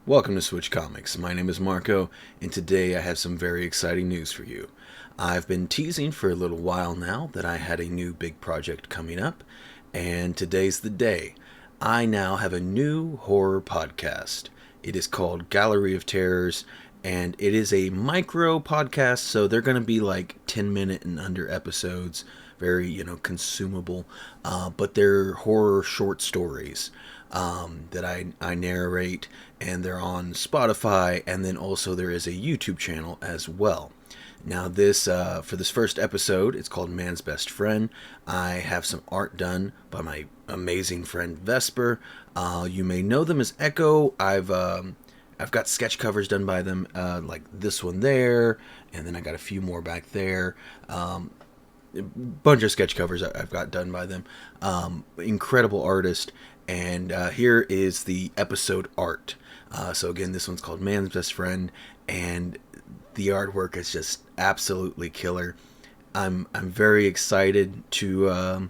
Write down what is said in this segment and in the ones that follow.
Welcome to Switch Comics. My name is Marco, and today I have some very exciting news for you. I've been teasing for a little while now that I had a new big project coming up, and today's the day. I now have a new horror podcast. It is called Gallery of Terrors, and it is a micro podcast, so they're going to be like 10-minute and under episodes, very, consumable, but they're horror short stories that I narrate, and they're on Spotify, and then also there is a YouTube channel as well. Now this for this first episode, it's called Man's Best Friend. I have some art done by my amazing friend Vesper. You may know them as Echo. I've got sketch covers done by them, like this one there, and then I got a few more back there. A bunch of sketch covers I've got done by them. Incredible artist. And here is the episode art. So again, this one's called Man's Best Friend, and the artwork is just absolutely killer. I'm very excited to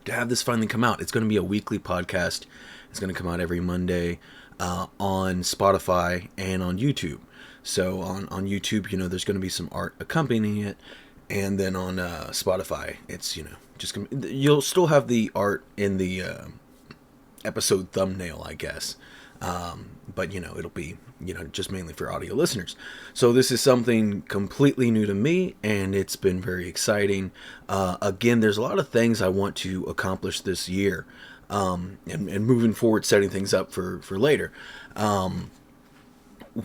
have this finally come out. It's going to be a weekly podcast. It's going to come out every Monday on Spotify and on YouTube. So on YouTube, there's going to be some art accompanying it, and then on Spotify, it's just you'll still have the art in the episode thumbnail, I guess. But it'll be just mainly for audio listeners. So this is something completely new to me, and it's been very exciting. Again, there's a lot of things I want to accomplish this year, and moving forward, setting things up for later.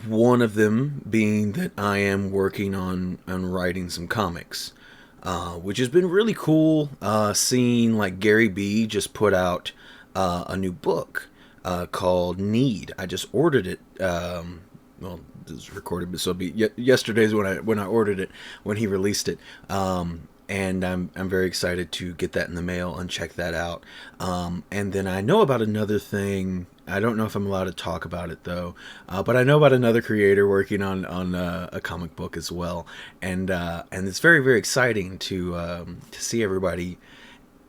One of them being that I am working on writing some comics, which has been really cool. Seeing like Gary B just put out a new book called Need. I just ordered it. Well, this is recorded, so it'll be yesterday's when I ordered it, when he released it. And I'm very excited to get that in the mail and check that out. And then I know about another thing. I don't know if I'm allowed to talk about it though, but I know about another creator working on a comic book as well, and it's very, very exciting to see everybody.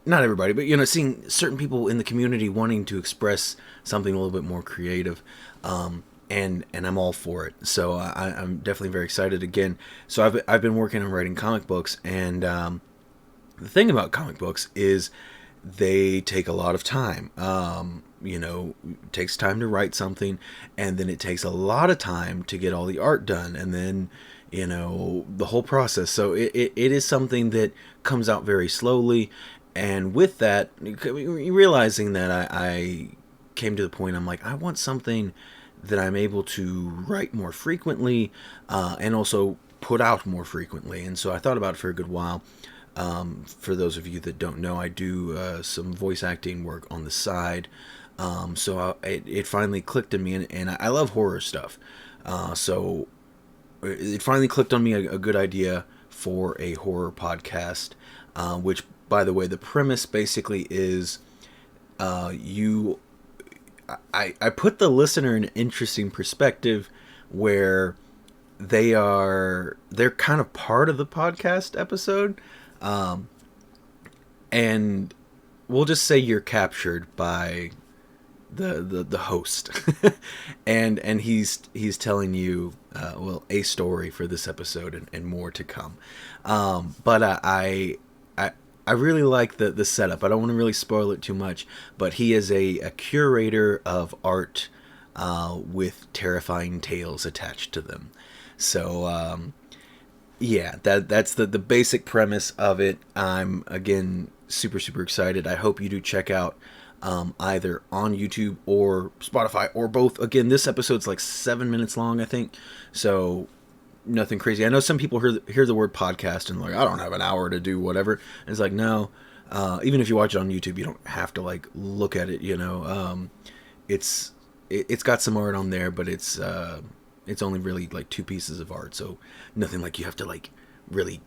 Not everybody, but seeing certain people in the community wanting to express something a little bit more creative, and I'm all for it. So I'm definitely very excited again. So I've been working on writing comic books, and the thing about comic books is they take a lot of time. It takes time to write something, and then it takes a lot of time to get all the art done, and then the whole process. So it is something that comes out very slowly. And with that, realizing that I came to the point, I'm like, I want something that I'm able to write more frequently, and also put out more frequently. And so I thought about it for a good while. For those of you that don't know, I do some voice acting work on the side. So it finally clicked in me, and I love horror stuff. So it finally clicked on me a good idea for a horror podcast, which, by the way, the premise basically is I put the listener in an interesting perspective where they're kind of part of the podcast episode, and we'll just say you're captured by the host, and he's telling you a story for this episode and more to come. But I really like the setup. I don't want to really spoil it too much, but he is a curator of art with terrifying tales attached to them. So yeah, that's the basic premise of it. I'm again super, super excited. I hope you do check out either on YouTube or Spotify or both. Again, this episode's like 7 minutes long, I think. So nothing crazy. I know some people hear the word podcast and like, I don't have an hour to do whatever. And it's like, no, even if you watch it on YouTube, you don't have to like look at it. It's got some art on there, but it's only really like 2 pieces of art, so nothing like you have to like really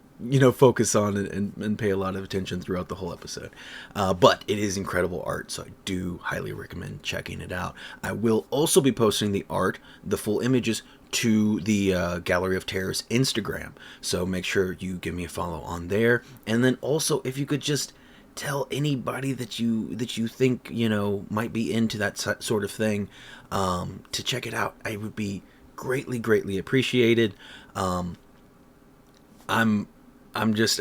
focus on it and pay a lot of attention throughout the whole episode. But it is incredible art, so I do highly recommend checking it out. I will also be posting the art, the full images, to the Gallery of Terrors Instagram. So make sure you give me a follow on there. And then also, if you could just tell anybody that you think might be into that sort of thing to check it out. I would be greatly appreciated. I'm just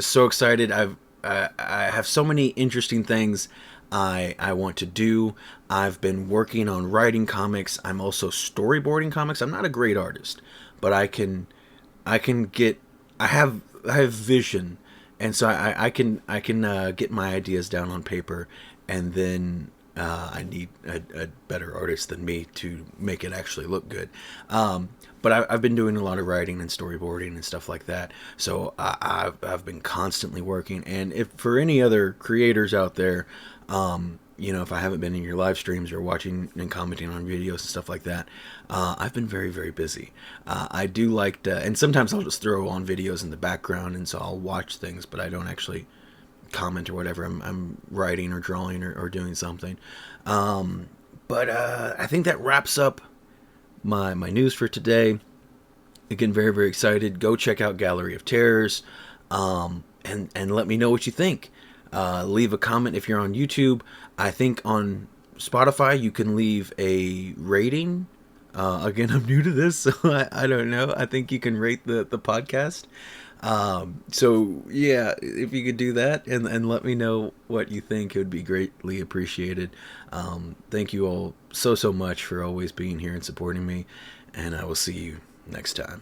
so excited. I have so many interesting things I want to do. I've been working on writing comics. I'm also storyboarding comics. I'm not a great artist, but I can get I have vision, and so I can get my ideas down on paper, and then I need a better artist than me to make it actually look good. But I've been doing a lot of writing and storyboarding and stuff like that. So I've been constantly working. And if for any other creators out there, if I haven't been in your live streams or watching and commenting on videos and stuff like that, I've been very busy. I do like to, and sometimes I'll just throw on videos in the background, and so I'll watch things, but I don't actually comment or whatever. I'm writing or drawing or doing something. But I think that wraps up my news for today. Again, very excited. Go check out Gallery of Terrors, and let me know what you think. Leave a comment if you're on YouTube. I think on Spotify you can leave a rating. Again, I'm new to this, so I don't know. I think you can rate the podcast. So yeah, if you could do that and let me know what you think, it would be greatly appreciated. Thank you all so much for always being here and supporting me, and I will see you next time.